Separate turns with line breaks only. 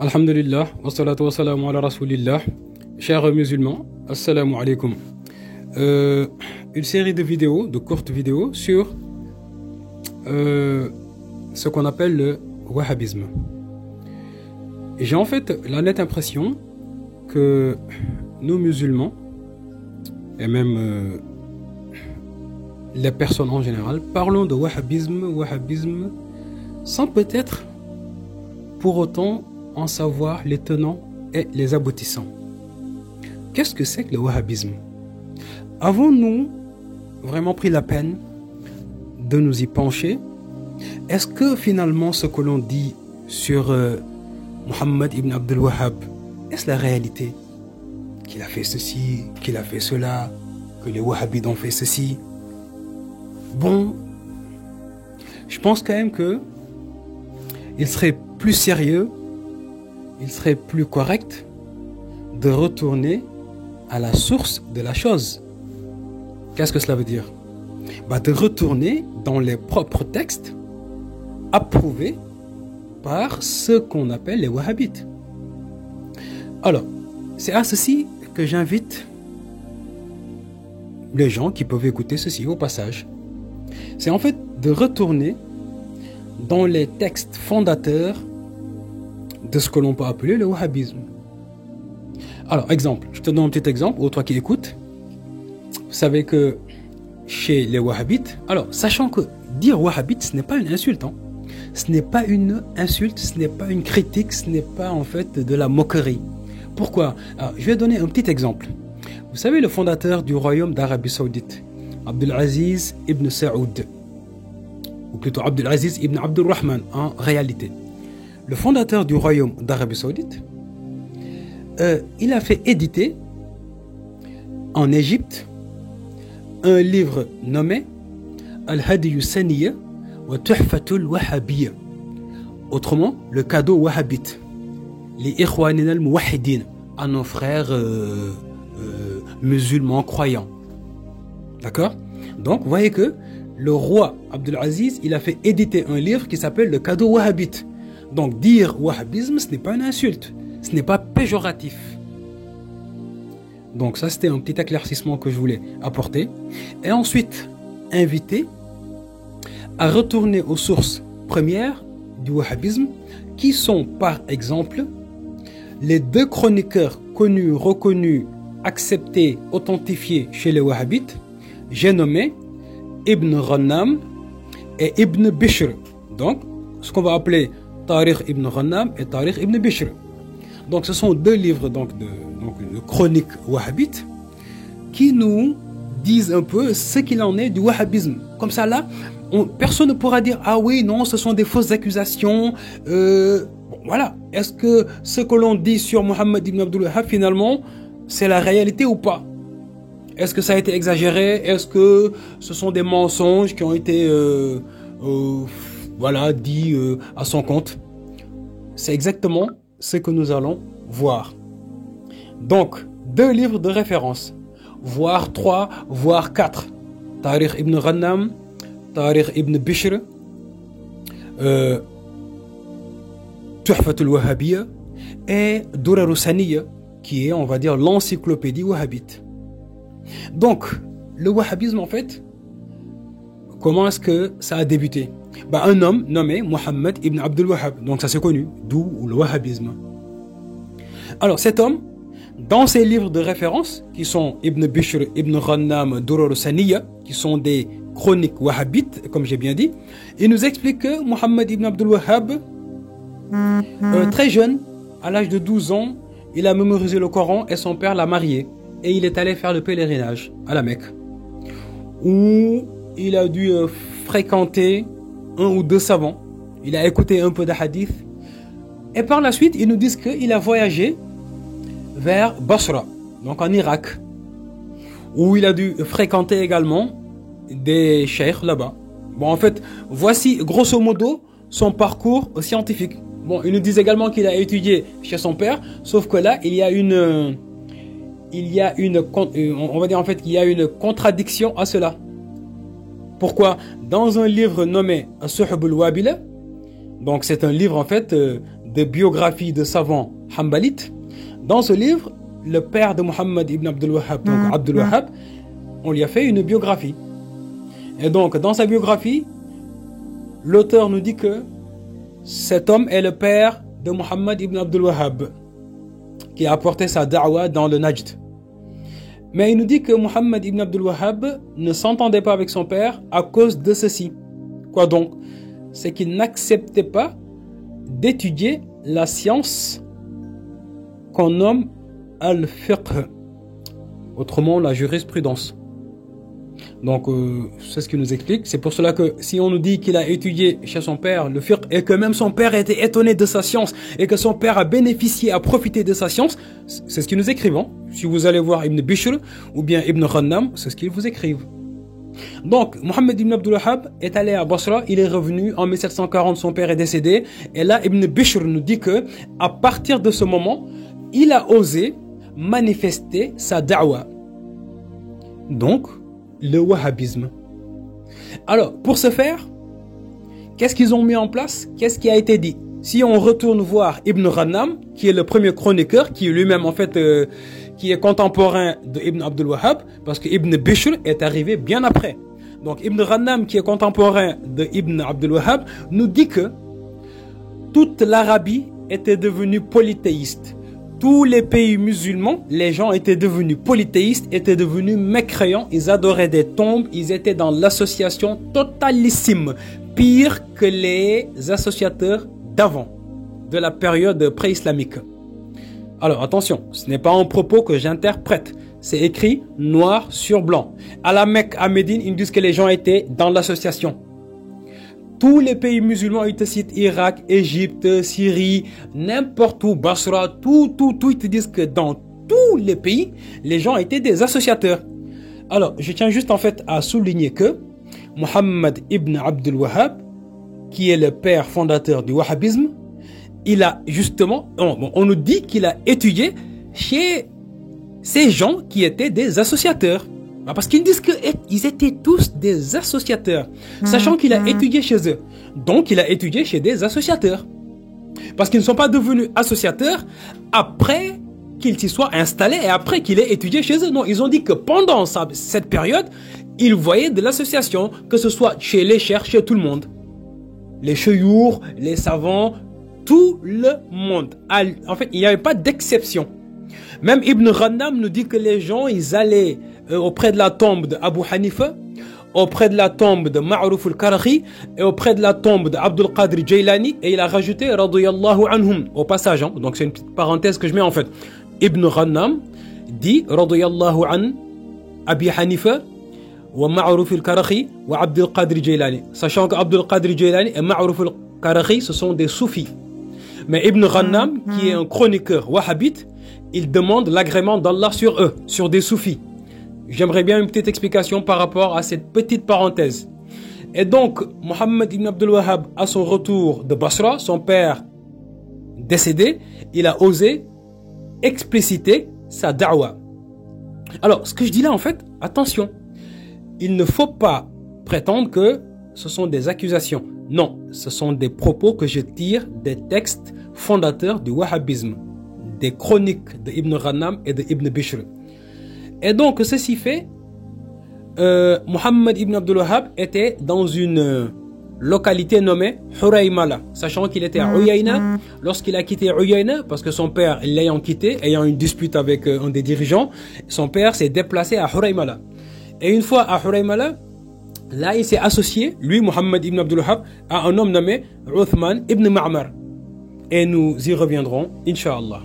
Alhamdulillah, wa salatu wa salamu ala rasulillah. Chers musulmans, assalamu alaikum. Une série de vidéos, de courtes vidéos sur ce qu'on appelle le wahhabisme. Et j'ai en fait la nette impression que nous musulmans, et même les personnes en général, parlons de wahhabisme, sans peut-être pour autant en savoir les tenants et les aboutissants. Qu'est-ce que c'est que le wahhabisme? Avons-nous vraiment pris la peine de nous y pencher? Est-ce que finalement ce que l'on dit sur Muhammad ibn Abdul Wahhab, est-ce la réalité? Qu'il a fait ceci, qu'il a fait cela, que les wahhabites ont fait ceci. Bon, je pense quand même que il serait plus sérieux, il serait plus correct de retourner à la source de la chose. Qu'est-ce que cela veut dire? De retourner dans les propres textes approuvés par ce qu'on appelle les wahhabites. Alors, c'est à ceci que j'invite les gens qui peuvent écouter ceci au passage. C'est en fait de retourner dans les textes fondateurs de ce que l'on peut appeler le wahhabisme. Alors, exemple, je te donne un petit exemple, ou toi qui écoutes. Vous savez que chez les wahhabites, alors, sachant que dire wahhabite, ce n'est pas une insulte, hein. Ce n'est pas une insulte, ce n'est pas une critique, ce n'est pas en fait de la moquerie. Pourquoi? Alors, je vais donner un petit exemple. Vous savez, le fondateur du royaume d'Arabie Saoudite, Abdelaziz ibn Saoud, ou plutôt Abdelaziz ibn Abdurrahman en réalité. Le fondateur du royaume d'Arabie Saoudite, il a fait éditer en Égypte un livre nommé Al-Hadiyu Saniya wa Tuhfatul Wahhabiyya. Autrement, le cadeau wahhabite. Les Ikhwanin al-Muwahhidin, à nos frères musulmans croyants. D'accord? Donc, vous voyez que le roi Abdelaziz, il a fait éditer un livre qui s'appelle le cadeau wahhabite. Donc, dire wahhabisme, ce n'est pas une insulte. Ce n'est pas péjoratif. Donc, ça, c'était un petit éclaircissement que je voulais apporter. Et ensuite, inviter à retourner aux sources premières du wahhabisme, qui sont, par exemple, les deux chroniqueurs connus, reconnus, acceptés, authentifiés chez les wahhabites. J'ai nommé Ibn Ghannam et Ibn Bishr. Donc, ce qu'on va appeler Tariq ibn Ghannam et Tariq ibn Bishr. Donc, ce sont deux livres de chroniques wahhabites qui nous disent un peu ce qu'il en est du wahhabisme. Comme ça, là, personne ne pourra dire « Ah oui, non, ce sont des fausses accusations. » Voilà. Est-ce que ce que l'on dit sur Muhammad ibn Abdul Wahhab, finalement, c'est la réalité ou pas? Est-ce que ça a été exagéré? Est-ce que ce sont des mensonges qui ont été dits à son compte? C'est exactement ce que nous allons voir. Donc, deux livres de référence, voire trois, voire quatre. Tariq ibn Ghannam, Tariq ibn Bishr, Tuhfatul Wahhabiyya et Durar Saniya, qui est, on va dire, l'encyclopédie wahhabite. Donc, le wahhabisme, en fait, comment est-ce que ça a débuté? Un homme nommé Muhammad ibn Abdul Wahhab, donc ça c'est connu, d'où le wahhabisme. Alors, cet homme, dans ses livres de référence, qui sont Ibn Bishr, Ibn Ghannam, Durar Saniya, qui sont des chroniques wahhabites, comme j'ai bien dit, il nous explique que Muhammad ibn Abdul Wahhab, très jeune, à l'âge de 12 ans, il a mémorisé le Coran et son père l'a marié. Et il est allé faire le pèlerinage à la Mecque, où il a dû fréquenter un ou deux savants. Il a écouté un peu de hadith. Et par la suite, ils nous disent qu'il a voyagé vers Basra, donc en Irak, où il a dû fréquenter également des cheikhs là-bas. Bon, en fait, voici grosso modo son parcours scientifique. Bon, ils nous disent également qu'il a étudié chez son père, sauf que là, il y a une contradiction à cela. Pourquoi? Dans un livre nommé As-Suhub al-Wabila, donc c'est un livre en fait de biographies de savants hanbalites. Dans ce livre, le père de Mohammed ibn Abdul Wahhab, donc Abdul Wahhab, on lui a fait une biographie. Et donc, dans sa biographie, l'auteur nous dit que cet homme est le père de Mohammed ibn Abdul Wahhab, qui a apporté sa da'wa dans le Najd. Mais il nous dit que Mohammed ibn Abdul Wahhab ne s'entendait pas avec son père à cause de ceci. Quoi donc? C'est qu'il n'acceptait pas d'étudier la science qu'on nomme al-fiqh, autrement la jurisprudence. Donc c'est ce qu'il nous explique. C'est pour cela que si on nous dit qu'il a étudié chez son père le fiqh et que même son père était étonné de sa science et que son père a bénéficié, a profité de sa science, c'est ce qu'ils nous écrivent. Hein. Si vous allez voir Ibn Bishr ou bien Ibn Ghannam, c'est ce qu'ils vous écrivent. Donc Mohammed ibn Abdul Wahhab est allé à Basra, il est revenu en 1740, son père est décédé, et là Ibn Bishr nous dit que à partir de ce moment, il a osé manifester sa da'wa. Donc le wahhabisme. Alors, pour ce faire, qu'est-ce qu'ils ont mis en place? Qu'est-ce qui a été dit? Si on retourne voir Ibn Ghannam, qui est le premier chroniqueur, qui est lui-même en fait, qui est contemporain de Ibn Abdul Wahhab, parce que Ibn Bishr est arrivé bien après. Donc Ibn Ghannam, qui est contemporain de Ibn Abdul Wahhab, nous dit que toute l'Arabie était devenue polythéiste. Tous les pays musulmans, les gens étaient devenus polythéistes, étaient devenus mécréants, ils adoraient des tombes, ils étaient dans l'association totalissime, pire que les associateurs d'avant, de la période pré-islamique. Alors attention, ce n'est pas un propos que j'interprète, c'est écrit noir sur blanc. À la Mecque, à Médine, ils disent que les gens étaient dans l'association. Tous les pays musulmans, ils te citent Irak, Égypte, Syrie, n'importe où, Basra, tout, ils te disent que dans tous les pays, les gens étaient des associateurs. Alors, je tiens juste en fait à souligner que Mohammed ibn Abdul Wahhab, qui est le père fondateur du wahhabisme, il a justement, on nous dit qu'il a étudié chez ces gens qui étaient des associateurs. Parce qu'ils disent qu'ils étaient tous des associateurs, sachant qu'il a étudié chez eux. Donc, il a étudié chez des associateurs. Parce qu'ils ne sont pas devenus associateurs après qu'ils s'y soient installés et après qu'il ait étudié chez eux. Non, ils ont dit que pendant cette période, ils voyaient de l'association, que ce soit chez les cheikhs, chez tout le monde. Les cheyours, les savants, tout le monde. En fait, il n'y avait pas d'exception. Même Ibn Ghannam nous dit que les gens, ils allaient auprès de la tombe de Abu Hanifa, auprès de la tombe de Ma'ruf al-Karhi et auprès de la tombe de Abdul Qadir Jailani, et il a rajouté radiyallahu anhum au passage. Hein. Donc c'est une petite parenthèse que je mets en fait. Ibn Ghannam dit radiyallahu an Abi Hanifa wa Ma'ruf al-Karhi wa Abdul Qadir Jailani. Sachant que Abdul Qadir Jailani et Ma'ruf al-Karhi ce sont des soufis. Mais Ibn Ghannam, qui est un chroniqueur wahhabite, il demande l'agrément d'Allah sur eux, sur des soufis. J'aimerais bien une petite explication par rapport à cette petite parenthèse. Et donc, Mohammed ibn Abdul Wahhab, à son retour de Basra, son père décédé, il a osé expliciter sa da'wa. Alors, ce que je dis là, en fait, attention, il ne faut pas prétendre que ce sont des accusations. Non, ce sont des propos que je tire des textes fondateurs du wahhabisme, des chroniques de Ibn Ghannam et de Ibn Bishr. Et donc, ceci fait, Mohammed ibn Abdul Wahhab était dans une localité nommée Huraymala, sachant qu'il était à Uyayna. Lorsqu'il a quitté Uyayna, parce que son père l'ayant quitté, ayant une dispute avec un des dirigeants, son père s'est déplacé à Huraymala. Et une fois à Huraymala, là il s'est associé, lui Mohammed ibn Abdul Wahhab, à un homme nommé Uthman ibn Ma'mar. Et nous y reviendrons, Inch'Allah.